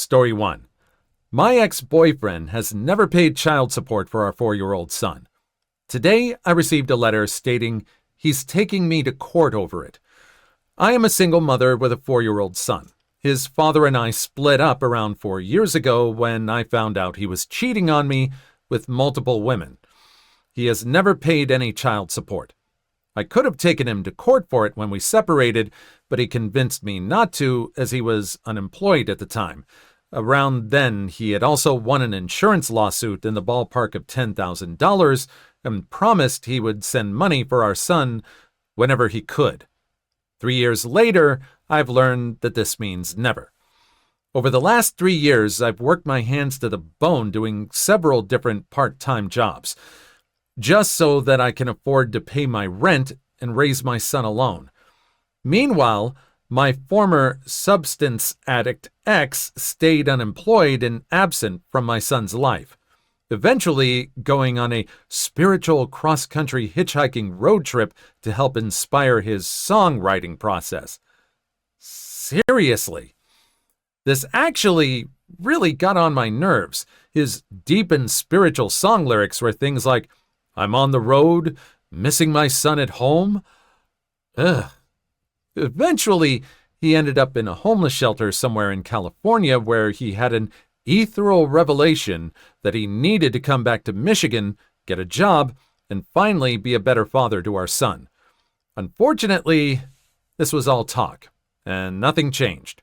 Story 1. My ex-boyfriend has never paid child support for our 4-year-old son. Today, I received a letter stating he's taking me to court over it. I am a single mother with a 4-year-old son. His father and I split up around 4 years ago when I found out he was cheating on me with multiple women. He has never paid any child support. I could have taken him to court for it when we separated, but he convinced me not to as he was unemployed at the time. Around then, he had also won an insurance lawsuit in the ballpark of $10,000 and promised he would send money for our son whenever he could. 3 years later, I've learned that this means never. Over the last 3 years, I've worked my hands to the bone doing several different part-time jobs, just so that I can afford to pay my rent and raise my son alone. Meanwhile, my former substance addict ex stayed unemployed and absent from my son's life, eventually going on a spiritual cross-country hitchhiking road trip to help inspire his songwriting process. Seriously. This actually really got on my nerves. His deep and spiritual song lyrics were things like, "I'm on the road, missing my son at home." Ugh. Eventually, he ended up in a homeless shelter somewhere in California where he had an ethereal revelation that he needed to come back to Michigan, get a job, and finally be a better father to our son. Unfortunately, this was all talk, and nothing changed.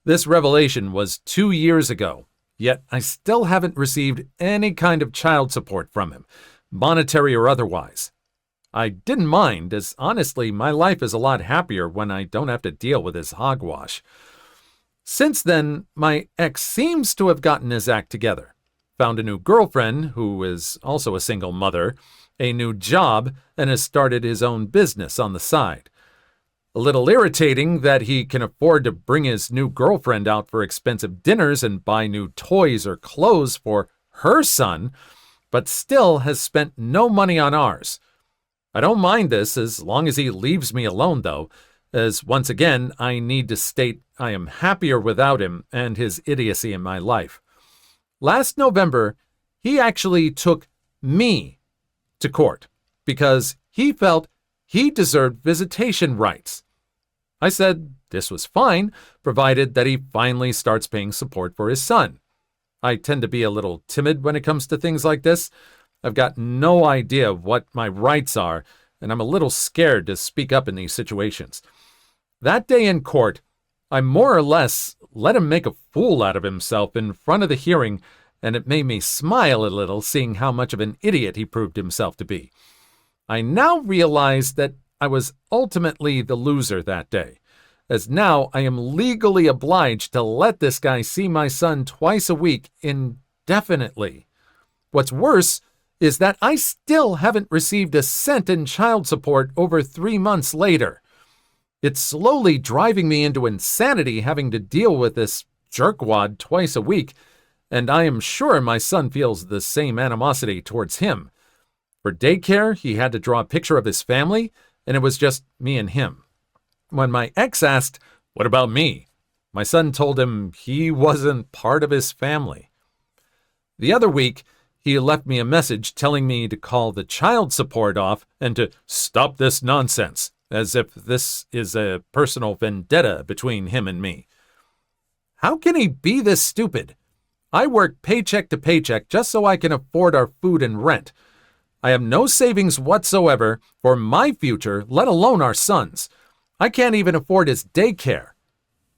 This revelation was 2 years ago, yet I still haven't received any kind of child support from him, monetary or otherwise. I didn't mind, as honestly, my life is a lot happier when I don't have to deal with his hogwash. Since then, my ex seems to have gotten his act together, found a new girlfriend, who is also a single mother, a new job, and has started his own business on the side. A little irritating that he can afford to bring his new girlfriend out for expensive dinners and buy new toys or clothes for her son, but still has spent no money on ours. I don't mind this as long as he leaves me alone, though, as once again, I need to state I am happier without him and his idiocy in my life. Last November, he actually took me to court because he felt he deserved visitation rights. I said this was fine, provided that he finally starts paying support for his son. I tend to be a little timid when it comes to things like this. I've got no idea what my rights are, and I'm a little scared to speak up in these situations. That day in court, I more or less let him make a fool out of himself in front of the hearing, and it made me smile a little seeing how much of an idiot he proved himself to be. I now realize that I was ultimately the loser that day, as now I am legally obliged to let this guy see my son twice a week indefinitely. What's worse is that I still haven't received a cent in child support over 3 months later. It's slowly driving me into insanity having to deal with this jerkwad twice a week, and I am sure my son feels the same animosity towards him. For daycare, he had to draw a picture of his family, and it was just me and him. When my ex asked, "What about me?" my son told him he wasn't part of his family. The other week, he left me a message telling me to call the child support off and to stop this nonsense, as if this is a personal vendetta between him and me. How can he be this stupid? I work paycheck to paycheck just so I can afford our food and rent. I have no savings whatsoever for my future, let alone our son's. I can't even afford his daycare.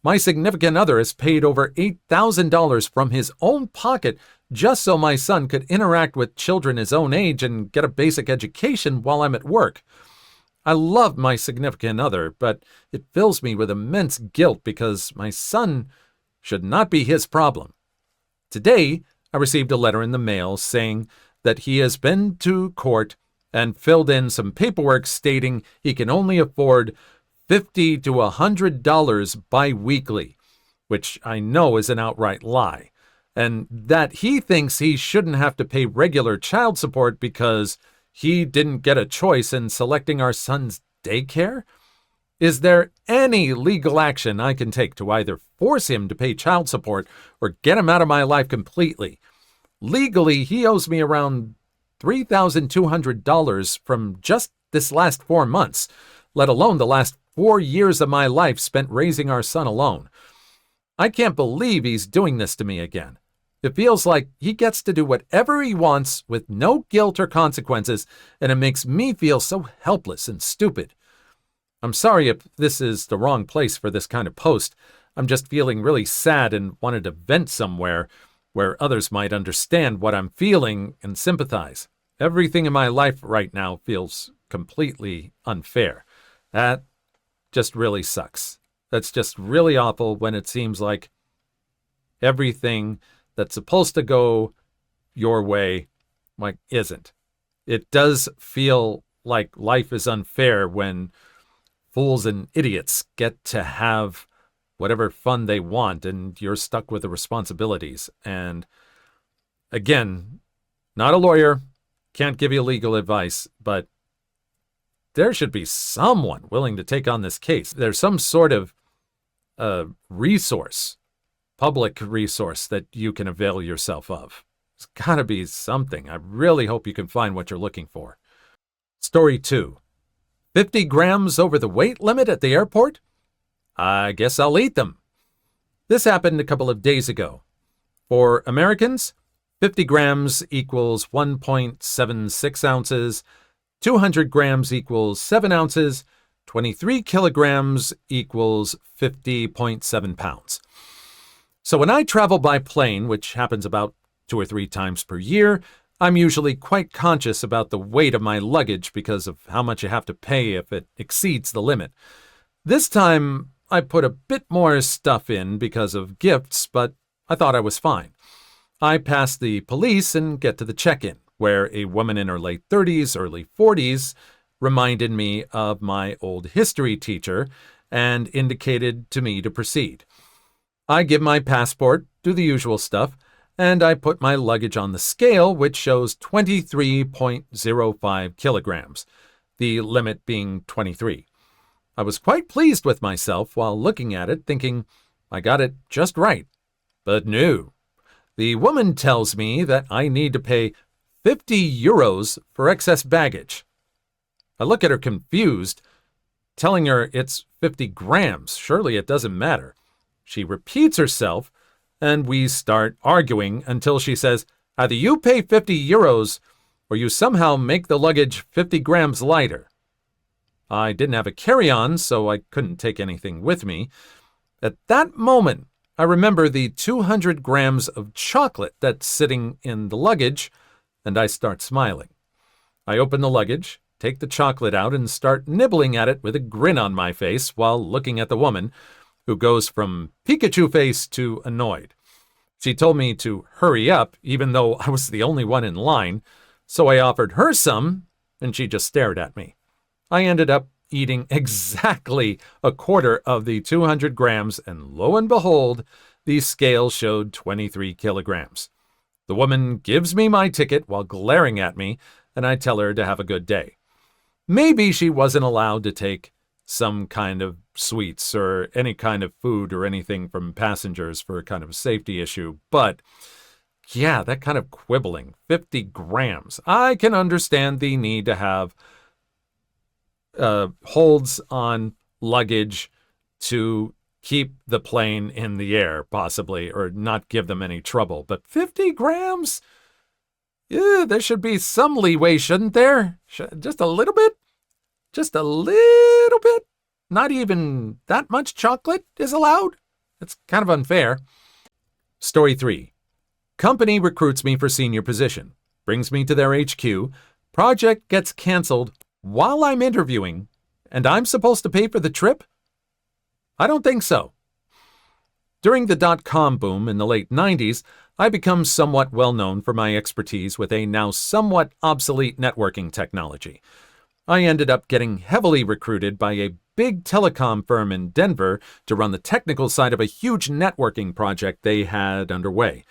My significant other has paid over $8,000 from his own pocket just so my son could interact with children his own age and get a basic education while I'm at work. I love my significant other, but it fills me with immense guilt because my son should not be his problem. Today, I received a letter in the mail saying that he has been to court and filled in some paperwork stating he can only afford $50 to $100 bi-weekly, which I know is an outright lie, and that he thinks he shouldn't have to pay regular child support because he didn't get a choice in selecting our son's daycare? Is there any legal action I can take to either force him to pay child support or get him out of my life completely? Legally, he owes me around $3,200 from just this last 4 months, let alone the last 4 years of my life spent raising our son alone. I can't believe he's doing this to me again. It feels like he gets to do whatever he wants with no guilt or consequences, and it makes me feel so helpless and stupid. I'm sorry if this is the wrong place for this kind of post. I'm just feeling really sad and wanted to vent somewhere where others might understand what I'm feeling and sympathize. Everything in my life right now feels completely unfair. That just really sucks. That's just really awful when it seems like everything that's supposed to go your way, isn't. It does feel like life is unfair when fools and idiots get to have whatever fun they want and you're stuck with the responsibilities. And again, not a lawyer, can't give you legal advice, but there should be someone willing to take on this case. There's some sort of resource, public resource that you can avail yourself of. There's got to be something. I really hope you can find what you're looking for. Story 2. 50 grams over the weight limit at the airport? I guess I'll eat them. This happened a couple of days ago. For Americans, 50 grams equals 1.76 ounces, 200 grams equals 7 ounces, 23 kilograms equals 50.7 pounds. So when I travel by plane, which happens about 2 or 3 times per year, I'm usually quite conscious about the weight of my luggage because of how much you have to pay if it exceeds the limit. This time, I put a bit more stuff in because of gifts, but I thought I was fine. I pass the police and get to the check-in, where a woman in her late 30s, early 40s reminded me of my old history teacher and indicated to me to proceed. I give my passport, do the usual stuff, and I put my luggage on the scale, which shows 23.05 kilograms, the limit being 23. I was quite pleased with myself while looking at it, thinking I got it just right. But no. The woman tells me that I need to pay 50 euros for excess baggage. I look at her confused, telling her it's 50 grams. Surely it doesn't matter. She repeats herself, and we start arguing until she says, either you pay 50 euros or you somehow make the luggage 50 grams lighter. I didn't have a carry-on, so I couldn't take anything with me. At that moment, I remember the 200 grams of chocolate that's sitting in the luggage, and I start smiling. I open the luggage, take the chocolate out, and start nibbling at it with a grin on my face while looking at the woman, who goes from Pikachu face to annoyed. She told me to hurry up, even though I was the only one in line, so I offered her some, and she just stared at me. I ended up eating exactly a quarter of the 200 grams, and lo and behold, the scale showed 23 kilograms. The woman gives me my ticket while glaring at me, and I tell her to have a good day. Maybe she wasn't allowed to take some kind of sweets or any kind of food or anything from passengers for a kind of safety issue, but yeah, that kind of quibbling, 50 grams. I can understand the need to have holds on luggage to keep the plane in the air, possibly, or not give them any trouble. But 50 grams? Yeah, there should be some leeway, shouldn't there? Just a little bit? Just a little bit? Not even that much chocolate is allowed? It's kind of unfair. Story 3. Company recruits me for senior position, brings me to their HQ, project gets canceled while I'm interviewing, and I'm supposed to pay for the trip? I don't think so. During the dot-com boom in the late 90s, I become somewhat well-known for my expertise with a now somewhat obsolete networking technology. I ended up getting heavily recruited by a big telecom firm in Denver to run the technical side of a huge networking project they had underway.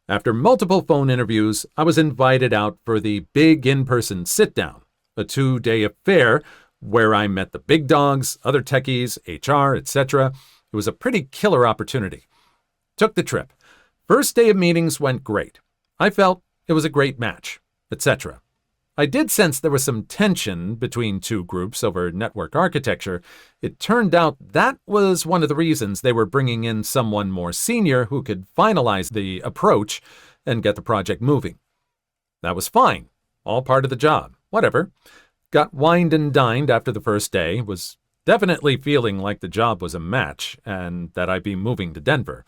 After multiple phone interviews, I was invited out for the big in-person sit-down, a 2-day affair where I met the big dogs, other techies, HR, etc. It was a pretty killer opportunity. Took the trip. First day of meetings went great. I felt it was a great match, etc. I did sense there was some tension between two groups over network architecture. It turned out that was one of the reasons they were bringing in someone more senior who could finalize the approach and get the project moving. That was fine. All part of the job. Whatever. Got wined and dined after the first day. Was definitely feeling like the job was a match and that I'd be moving to Denver.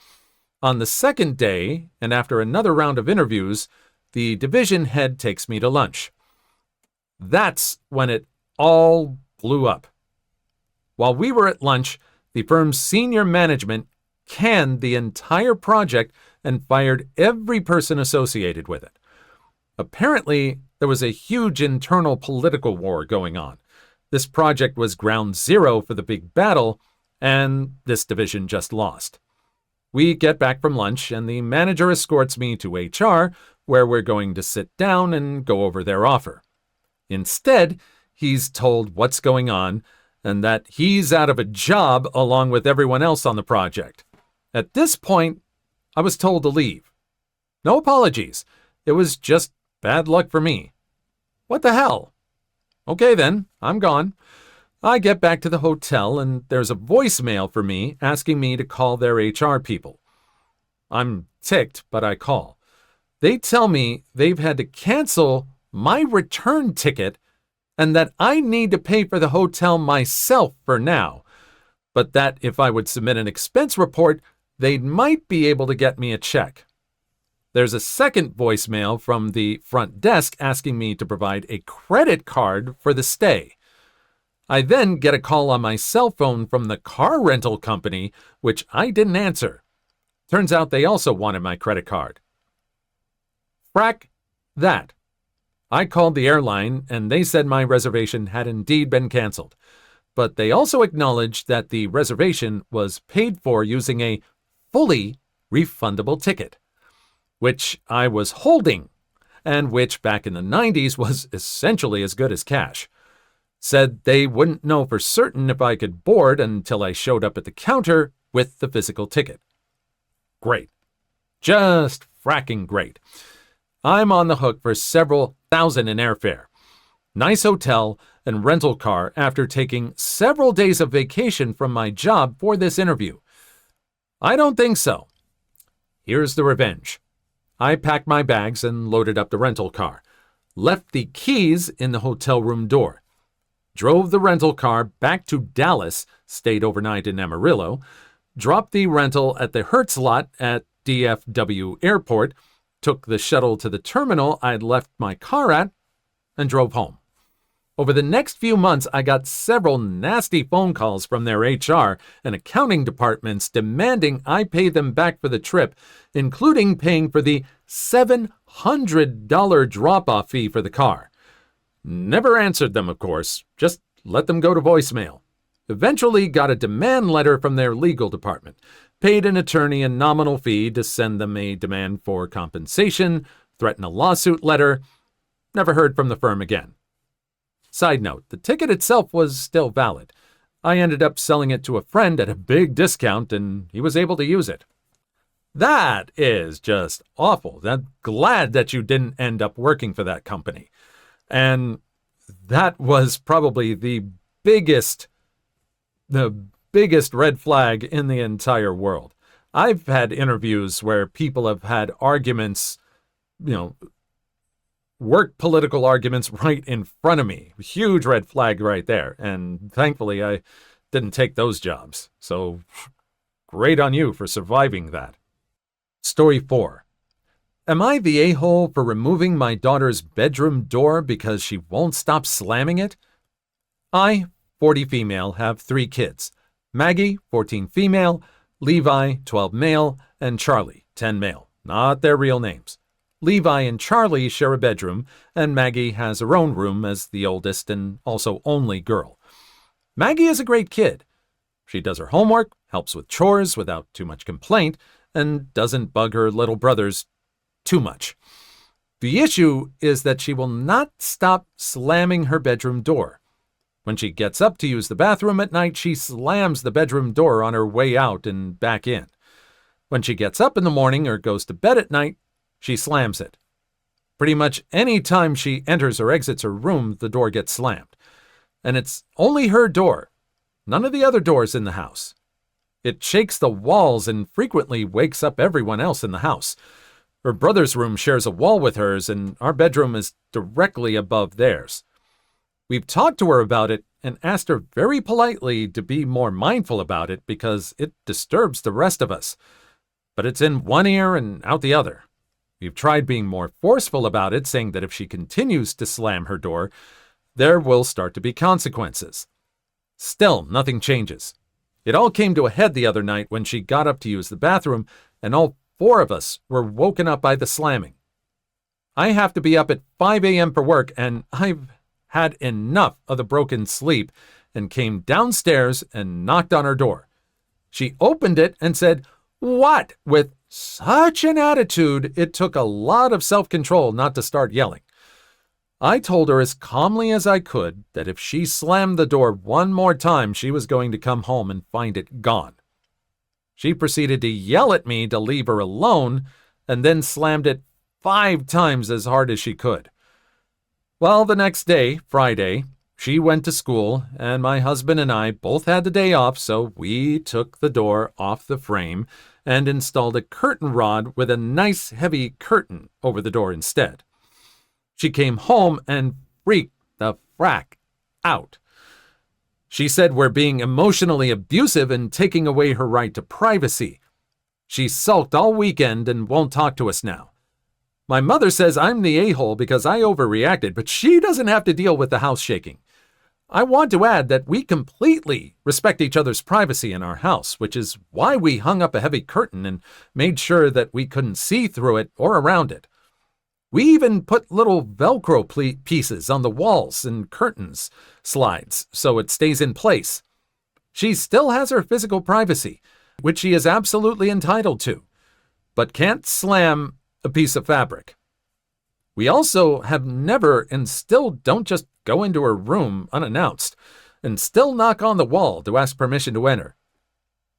On the second day, and after another round of interviews, the division head takes me to lunch. That's when it all blew up. While we were at lunch, the firm's senior management canned the entire project and fired every person associated with it. Apparently, there was a huge internal political war going on. This project was ground zero for the big battle, and this division just lost. We get back from lunch, and the manager escorts me to HR, where we're going to sit down and go over their offer. Instead, he's told what's going on and that he's out of a job along with everyone else on the project. At this point, I was told to leave. No apologies. It was just bad luck for me. What the hell? Okay then, I'm gone. I get back to the hotel and there's a voicemail for me asking me to call their HR people. I'm ticked, but I call. They tell me they've had to cancel my return ticket and that I need to pay for the hotel myself for now, but that if I would submit an expense report, they might be able to get me a check. There's a second voicemail from the front desk asking me to provide a credit card for the stay. I then get a call on my cell phone from the car rental company, which I didn't answer. Turns out they also wanted my credit card. Frack that. I called the airline and they said my reservation had indeed been canceled, but they also acknowledged that the reservation was paid for using a fully refundable ticket, which I was holding, and which back in the 90s was essentially as good as cash. Said they wouldn't know for certain if I could board until I showed up at the counter with the physical ticket. Great. Just fracking great. I'm on the hook for several thousand in airfare, nice hotel, and rental car after taking several days of vacation from my job for this interview. I don't think so. Here's the revenge. I packed my bags and loaded up the rental car, left the keys in the hotel room door, drove the rental car back to Dallas, stayed overnight in Amarillo, dropped the rental at the Hertz lot at DFW Airport, took the shuttle to the terminal I'd left my car at, and drove home. Over the next few months, I got several nasty phone calls from their HR and accounting departments demanding I pay them back for the trip, including paying for the $700 drop-off fee for the car. Never answered them, of course, just let them go to voicemail. Eventually got a demand letter from their legal department, paid an attorney a nominal fee to send them a demand for compensation, threatened a lawsuit letter, never heard from the firm again. Side note, the ticket itself was still valid. I ended up selling it to a friend at a big discount and he was able to use it. That is just awful. I'm glad that you didn't end up working for that company. And that was probably the biggest red flag in the entire world. I've had interviews where people have had arguments, work political arguments right in front of me. Huge red flag right there. And thankfully, I didn't take those jobs. So great on you for surviving that. Story 4. Am I the a-hole for removing my daughter's bedroom door because she won't stop slamming it? I, 40 female, have 3 kids. Maggie, 14 female, Levi, 12 male, and Charlie, 10 male. Not their real names. Levi and Charlie share a bedroom, and Maggie has her own room as the oldest and also only girl. Maggie is a great kid. She does her homework, helps with chores without too much complaint, and doesn't bug her little brothers too much. The issue is that she will not stop slamming her bedroom door. When she gets up to use the bathroom at night, she slams the bedroom door on her way out and back in. When she gets up in the morning or goes to bed at night, she slams it. Pretty much any time she enters or exits her room, the door gets slammed. And it's only her door, none of the other doors in the house. It shakes the walls and frequently wakes up everyone else in the house. Her brother's room shares a wall with hers, and our bedroom is directly above theirs. We've talked to her about it and asked her very politely to be more mindful about it because it disturbs the rest of us. But it's in one ear and out the other. We've tried being more forceful about it, saying that if she continues to slam her door, there will start to be consequences. Still, nothing changes. It all came to a head the other night when she got up to use the bathroom, and all 4 of us were woken up by the slamming. I have to be up at 5 a.m. for work, and I've had enough of the broken sleep and came downstairs and knocked on her door. She opened it and said, "What?" with such an attitude it took a lot of self-control not to start yelling. I told her as calmly as I could that if she slammed the door one more time, she was going to come home and find it gone. She proceeded to yell at me to leave her alone and then slammed it 5 times as hard as she could. Well, the next day, Friday, she went to school, and my husband and I both had the day off, so we took the door off the frame and installed a curtain rod with a nice heavy curtain over the door instead. She came home and freaked the frack out. She said we're being emotionally abusive and taking away her right to privacy. She sulked all weekend and won't talk to us now. My mother says I'm the a-hole because I overreacted, but she doesn't have to deal with the house shaking. I want to add that we completely respect each other's privacy in our house, which is why we hung up a heavy curtain and made sure that we couldn't see through it or around it. We even put little Velcro pieces on the walls and curtains slides so it stays in place. She still has her physical privacy, which she is absolutely entitled to, but can't slam a piece of fabric. We also have never and still don't just go into her room unannounced and still knock on the wall to ask permission to enter.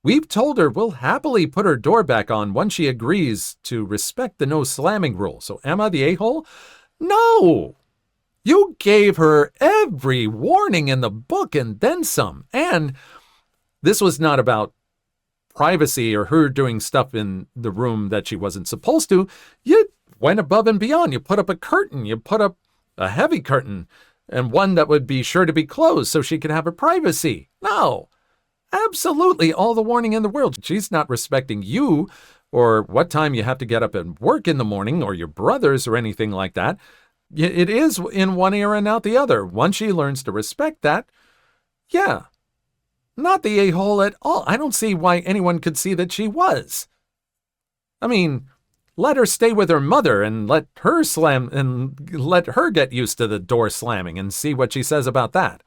We've told her we'll happily put her door back on once she agrees to respect the no slamming rule. So am I the a-hole? No! You gave her every warning in the book and then some. And this was not about privacy or her doing stuff in the room that she wasn't supposed to. You went above and beyond. You put up a curtain. You put up a heavy curtain and one that would be sure to be closed so she could have her privacy. No. Absolutely all the warning in the world. She's not respecting you or what time you have to get up and work in the morning or your brothers or anything like that. It is in one ear and out the other. Once she learns to respect that, yeah, not the a-hole at all. I don't see why anyone could see that she was. I mean, let her stay with her mother and let her slam and let her get used to the door slamming and see what she says about that.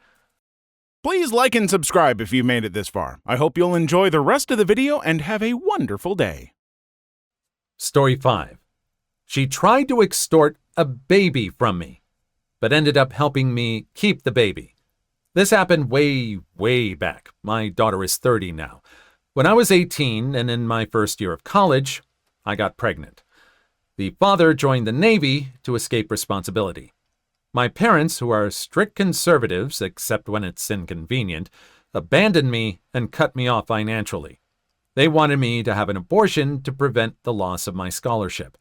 Please like and subscribe if you made it this far. I hope you'll enjoy the rest of the video and have a wonderful day. Story 5. She tried to extort a baby from me, but ended up helping me keep the baby. This happened way back. My daughter is 30 now. When I was 18 and in my first year of college, I got pregnant. The father joined the Navy to escape responsibility. My parents, who are strict conservatives, except when it's inconvenient, abandoned me and cut me off financially. They wanted me to have an abortion to prevent the loss of my scholarship.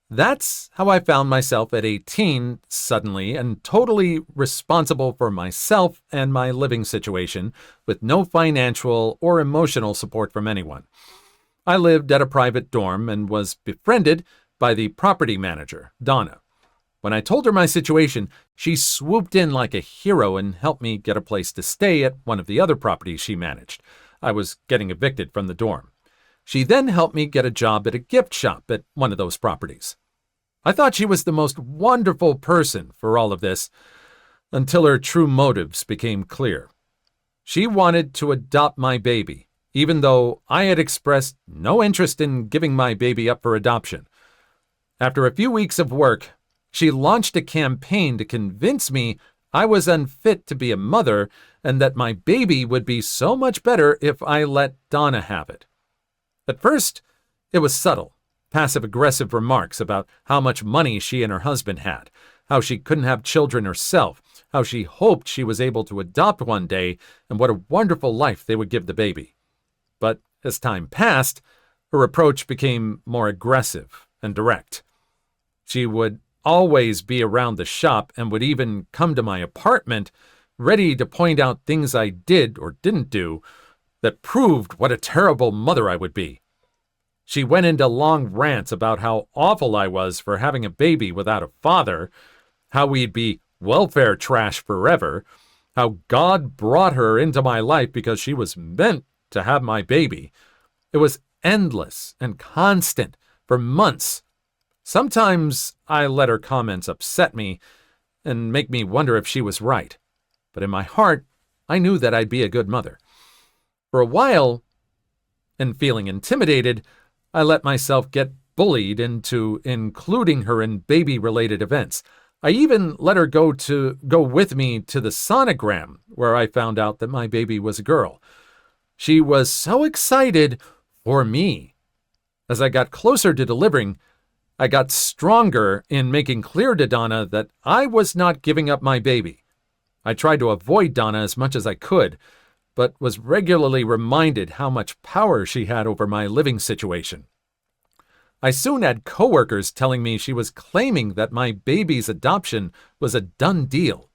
That's how I found myself at 18 suddenly and totally responsible for myself and my living situation with no financial or emotional support from anyone. I lived at a private dorm and was befriended by the property manager, Donna. When I told her my situation, she swooped in like a hero and helped me get a place to stay at one of the other properties she managed. I was getting evicted from the dorm. She then helped me get a job at a gift shop at one of those properties. I thought she was the most wonderful person for all of this, until her true motives became clear. She wanted to adopt my baby, even though I had expressed no interest in giving my baby up for adoption. After a few weeks of work, she launched a campaign to convince me I was unfit to be a mother and that my baby would be so much better if I let Donna have it. At first, it was subtle, passive-aggressive remarks about how much money she and her husband had, how she couldn't have children herself, how she hoped she was able to adopt one day, and what a wonderful life they would give the baby. But as time passed, her approach became more aggressive and direct. She would always be around the shop and would even come to my apartment, ready to point out things I did or didn't do that proved what a terrible mother I would be. She went into long rants about how awful I was for having a baby without a father, how we'd be welfare trash forever, how God brought her into my life because she was meant to have my baby. It was endless and constant for months. Sometimes I let her comments upset me and make me wonder if she was right. But in my heart, I knew that I'd be a good mother. For a while, and feeling intimidated, I let myself get bullied into including her in baby-related events. I even let her go with me to the sonogram, where I found out that my baby was a girl. She was so excited for me. As I got closer to delivering, I got stronger in making clear to Donna that I was not giving up my baby. I tried to avoid Donna as much as I could, but was regularly reminded how much power she had over my living situation. I soon had coworkers telling me she was claiming that my baby's adoption was a done deal.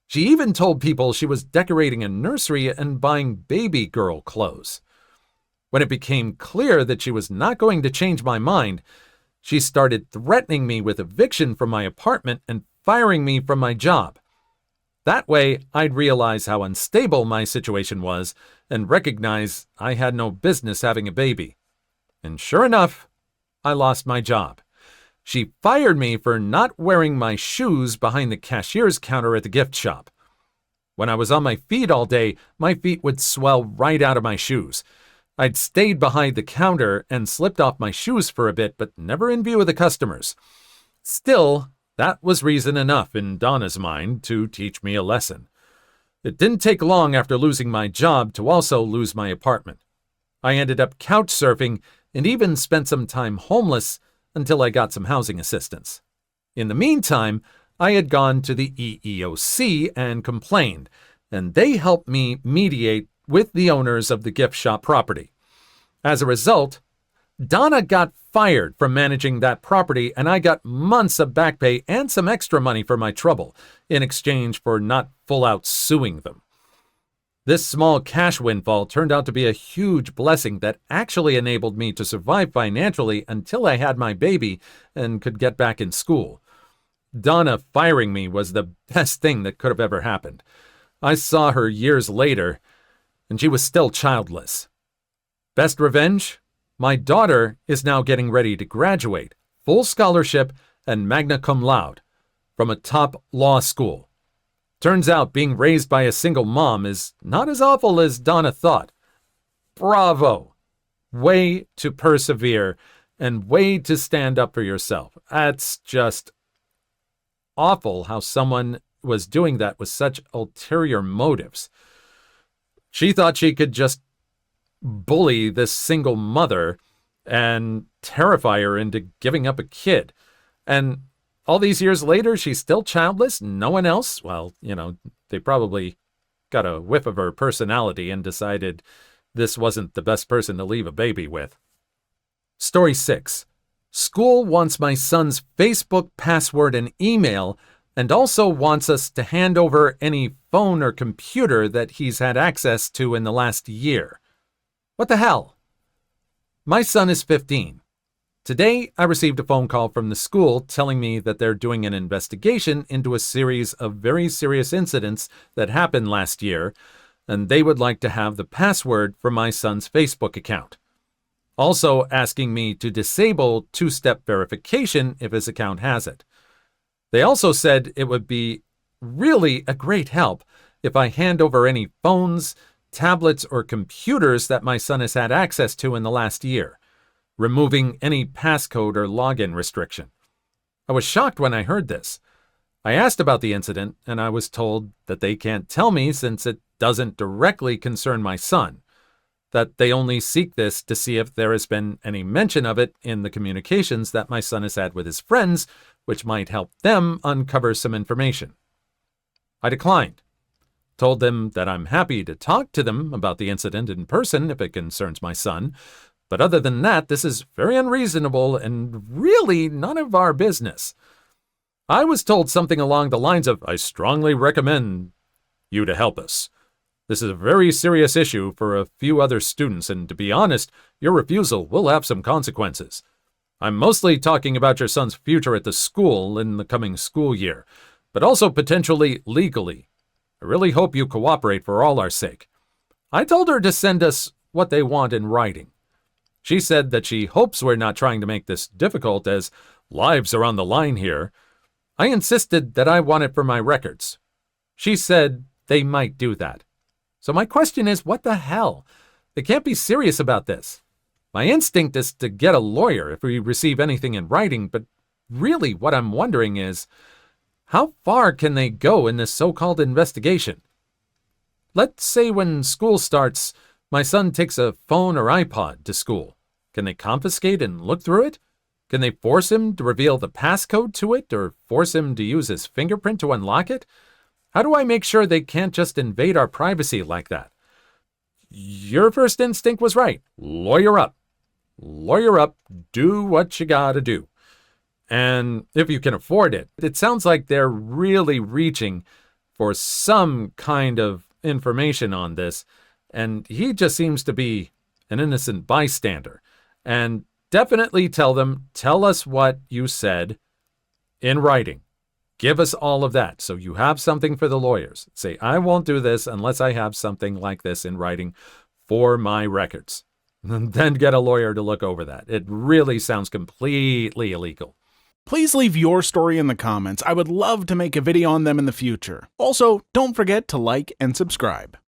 She even told people she was decorating a nursery and buying baby girl clothes. When it became clear that she was not going to change my mind, she started threatening me with eviction from my apartment and firing me from my job. That way, I'd realize how unstable my situation was and recognize I had no business having a baby. And sure enough, I lost my job. She fired me for not wearing my shoes behind the cashier's counter at the gift shop. When I was on my feet all day, my feet would swell right out of my shoes. I'd stayed behind the counter and slipped off my shoes for a bit, but never in view of the customers. Still, that was reason enough in Donna's mind to teach me a lesson. It didn't take long after losing my job to also lose my apartment. I ended up couch surfing and even spent some time homeless until I got some housing assistance. In the meantime, I had gone to the EEOC and complained, and they helped me mediate with the owners of the gift shop property. As a result, Donna got fired from managing that property, and I got months of back pay and some extra money for my trouble in exchange for not full-out suing them. This small cash windfall turned out to be a huge blessing that actually enabled me to survive financially until I had my baby and could get back in school. Donna firing me was the best thing that could have ever happened. I saw her years later, and she was still childless. Best revenge? My daughter is now getting ready to graduate, full scholarship and magna cum laude, from a top law school. Turns out being raised by a single mom is not as awful as Donna thought. Bravo! Way to persevere and way to stand up for yourself. That's just awful how someone was doing that with such ulterior motives. She thought she could just bully this single mother and terrify her into giving up a kid. And all these years later, she's still childless. No one else, well, they probably got a whiff of her personality and decided this wasn't the best person to leave a baby with. Story 6. School wants my son's Facebook password and email and also wants us to hand over any phone or computer that he's had access to in the last year. What the hell? My son is 15. Today, I received a phone call from the school telling me that they're doing an investigation into a series of very serious incidents that happened last year, and they would like to have the password for my son's Facebook account. Also asking me to disable two-step verification if his account has it. They also said it would be really a great help if I hand over any phones, tablets, or computers that my son has had access to in the last year, removing any passcode or login restriction. I was shocked when I heard this. I asked about the incident, and I was told that they can't tell me since it doesn't directly concern my son, that they only seek this to see if there has been any mention of it in the communications that my son has had with his friends, which might help them uncover some information. I declined, told them that I'm happy to talk to them about the incident in person if it concerns my son, but other than that, this is very unreasonable and really none of our business. I was told something along the lines of, I strongly recommend you to help us. This is a very serious issue for a few other students, and to be honest, your refusal will have some consequences. I'm mostly talking about your son's future at the school in the coming school year, but also potentially legally. I really hope you cooperate for all our sake. I told her to send us what they want in writing. She said that she hopes we're not trying to make this difficult, as lives are on the line here. I insisted that I want it for my records. She said they might do that. So my question is, what the hell? They can't be serious about this. My instinct is to get a lawyer if we receive anything in writing, but really what I'm wondering is, how far can they go in this so-called investigation? Let's say when school starts, my son takes a phone or iPod to school. Can they confiscate and look through it? Can they force him to reveal the passcode to it or force him to use his fingerprint to unlock it? How do I make sure they can't just invade our privacy like that? Your first instinct was right. Lawyer up. Lawyer up. Do what you gotta do. And if you can afford it, it sounds like they're really reaching for some kind of information on this, and he just seems to be an innocent bystander. And definitely tell us what you said in writing. Give us all of that so you have something for the lawyers. Say, I won't do this unless I have something like this in writing for my records. And then get a lawyer to look over that. It really sounds completely illegal. Please leave your story in the comments. I would love to make a video on them in the future. Also, don't forget to like and subscribe.